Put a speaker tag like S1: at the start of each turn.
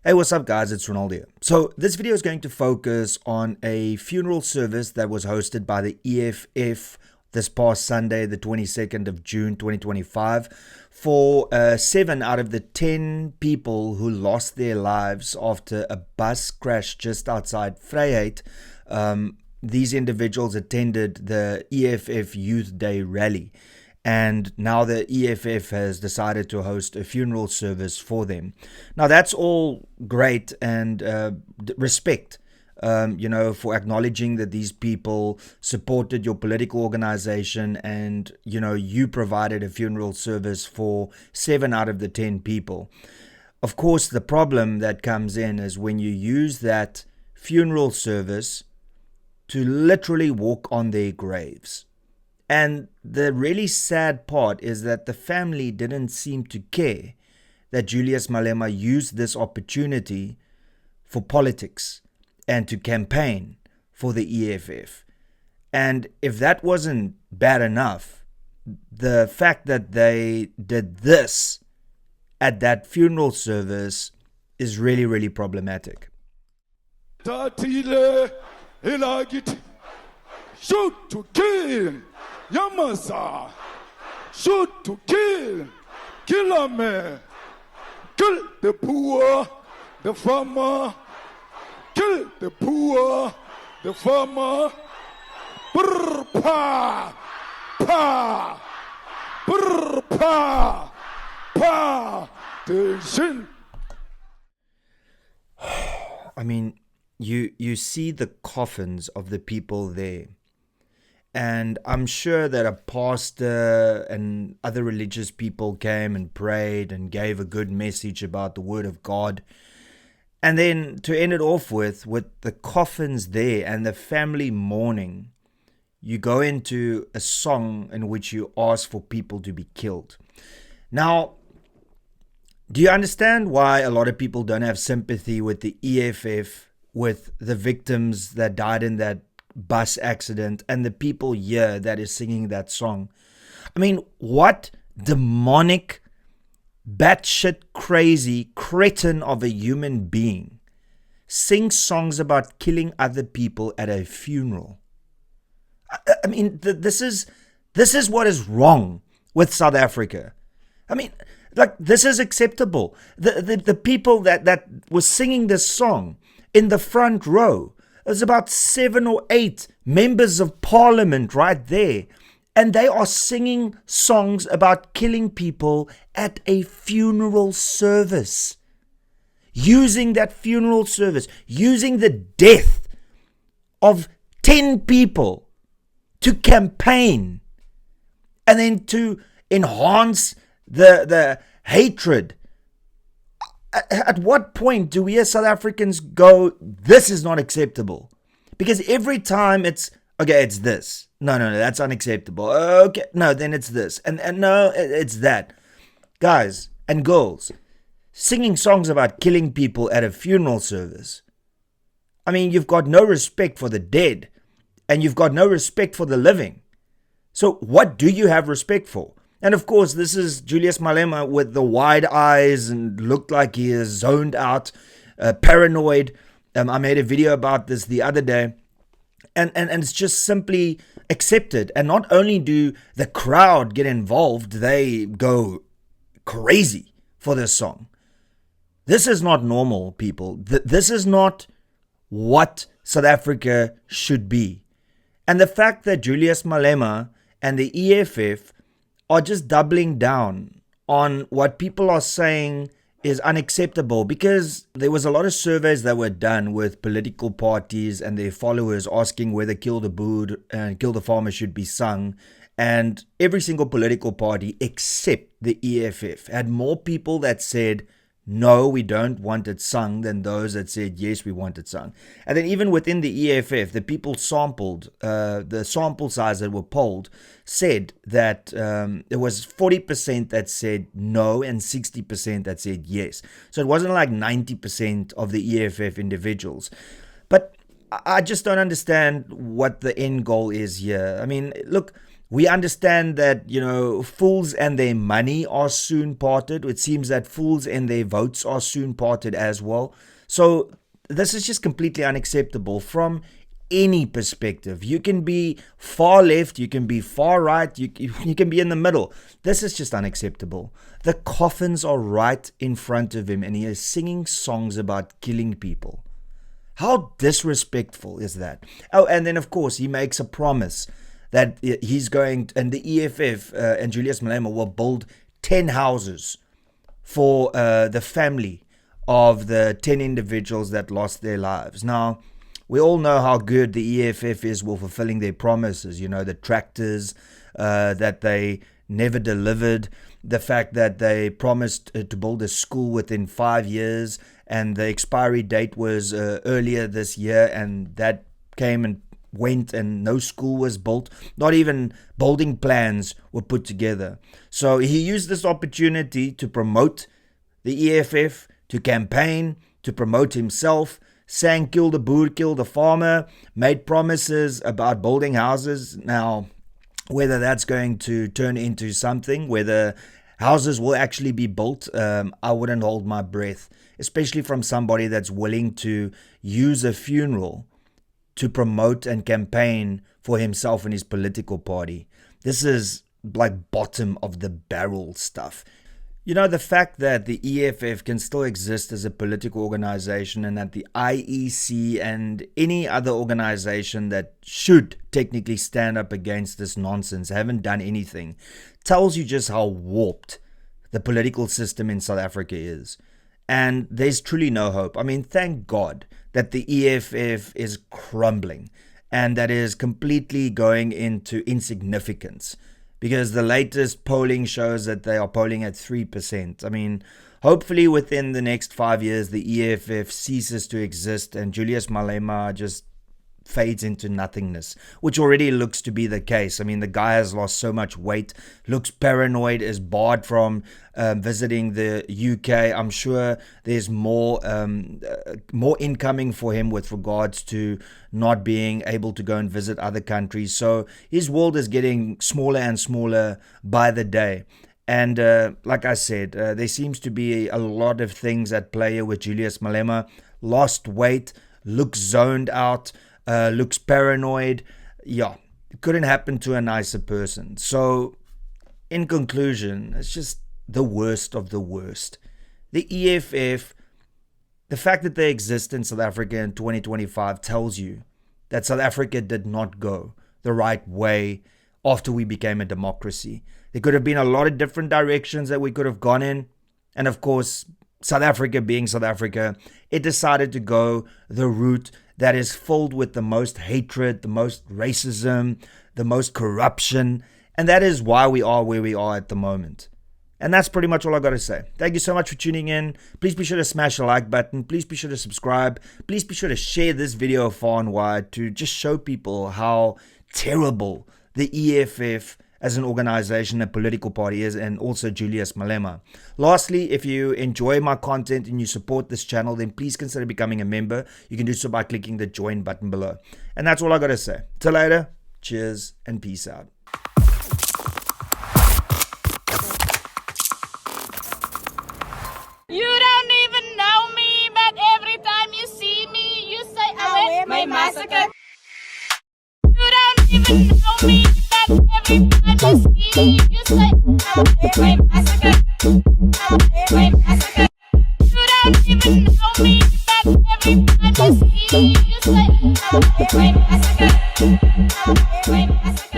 S1: Hey, what's up guys, it's Renaldo here. So this video is going to focus on a funeral service that was hosted by the EFF this past Sunday, the 22nd of June 2025, for 7 out of the 10 people who lost their lives after a bus crash just outside Vryheid. These individuals attended the EFF Youth Day rally. And now the EFF has decided to host a funeral service for them. Now that's all great and respect, for acknowledging that these people supported your political organization and, you provided a funeral service for 7 out of the 10 people. Of course, the problem that comes in is when you use that funeral service to literally walk on their graves. And the really sad part is that the family didn't seem to care that Julius Malema used this opportunity for politics and to campaign for the EFF. And if that wasn't bad enough, the fact that they did this at that funeral service is really, really problematic.
S2: Shoot to kill. Yamasa, shoot to kill, kill me, kill the poor, the farmer, kill the poor, the farmer, brr pa, pa, brr pa, pa, the shin.
S1: I mean, you see the coffins of the people there. And I'm sure that a pastor and other religious people came and prayed and gave a good message about the word of God. And then to end it off with the coffins there and the family mourning, you go into a song in which you ask for people to be killed. Now, do you understand why a lot of people don't have sympathy with the EFF, with the victims that died in that bus accident and the people here that is singing that song? I mean, what demonic, batshit crazy cretin of a human being sings songs about killing other people at a funeral? I mean, this is what is wrong with South Africa. I mean, like, this is acceptable. The people that was singing this song in the front row, there's about 7 or 8 members of parliament right there. And they are singing songs about killing people at a funeral service. Using that funeral service, using the death of 10 people to campaign. And then to enhance the hatred. At what point do we as South Africans go, this is not acceptable? Because every time it's, okay, it's this. No, that's unacceptable. Okay, no, then it's this. And no, it's that. Guys and girls, singing songs about killing people at a funeral service. I mean, you've got no respect for the dead. And you've got no respect for the living. So what do you have respect for? And of course, this is Julius Malema with the wide eyes and looked like he is zoned out, paranoid. I made a video about this the other day. And it's just simply accepted. And not only do the crowd get involved, they go crazy for this song. This is not normal, people. This is not what South Africa should be. And the fact that Julius Malema and the EFF are just doubling down on what people are saying is unacceptable, because there was a lot of surveys that were done with political parties and their followers asking whether Kill the Boer and Kill the Farmer should be sung, and every single political party except the EFF had more people that said no, we don't want it sung than those that said yes, we want it sung. And then even within the EFF, the people sampled, the sample size that were polled said that there was 40% that said no and 60% that said yes. So it wasn't like 90% of the EFF individuals. But I just don't understand what the end goal is here. I mean, look, We understand that, fools and their money are soon parted. It seems that fools and their votes are soon parted as well. So this is just completely unacceptable from any perspective. You can be far left, you can be far right, you can be in the middle. This is just unacceptable. The coffins are right in front of him and he is singing songs about killing people. How disrespectful is that? Oh, and then of course he makes a promise that he's going, and the EFF and Julius Malema will build 10 houses for the family of the 10 individuals that lost their lives. Now, we all know how good the EFF is with fulfilling their promises. The tractors that they never delivered, the fact that they promised to build a school within 5 years, and the expiry date was earlier this year, and that came and went and no school was built. Not even building plans were put together. So he used this opportunity to promote the EFF, to campaign, to promote himself, sang Kill the Boer, kill the farmer, made promises about building houses. Now, whether that's going to turn into something, whether houses will actually be built, I wouldn't hold my breath, especially from somebody that's willing to use a funeral to promote and campaign for himself and his political party. This is like bottom of the barrel stuff. The fact that the EFF can still exist as a political organization, and that the IEC and any other organization that should technically stand up against this nonsense haven't done anything, tells you just how warped the political system in South Africa is. And there's truly no hope. I mean, thank God that the EFF is crumbling and that is completely going into insignificance, because the latest polling shows that they are polling at 3%. I mean, hopefully within the next 5 years, the EFF ceases to exist and Julius Malema just fades into nothingness, which already looks to be the case. I mean, the guy has lost so much weight, looks paranoid, is barred from visiting the UK. I'm sure there's more incoming for him with regards to not being able to go and visit other countries. So his world is getting smaller and smaller by the day. And like I said, there seems to be a lot of things at play with Julius Malema. Lost weight, looks zoned out, looks paranoid. Yeah, it couldn't happen to a nicer person. So, in conclusion, it's just the worst of the worst. The EFF, the fact that they exist in South Africa in 2025 tells you that South Africa did not go the right way after we became a democracy. There could have been a lot of different directions that we could have gone in. And of course, South Africa being South Africa, it decided to go the route that is filled with the most hatred, the most racism, the most corruption. And that is why we are where we are at the moment. And that's pretty much all I got to say. Thank you so much for tuning in. Please be sure to smash the like button. Please be sure to subscribe. Please be sure to share this video far and wide to just show people how terrible the EFF as an organization, a political party is, and also Julius Malema. Lastly, if you enjoy my content and you support this channel, then please consider becoming a member. You can do so by clicking the join button below. And that's all I got to say. Till later, cheers and peace out.
S3: You don't even know me, but every time you see me, you say I went my massacre. You don't even know me, but every time you see me, you say I went my massacre. My massacre. You don't even know me, but every time you see me, you say I went my massacre. My massacre.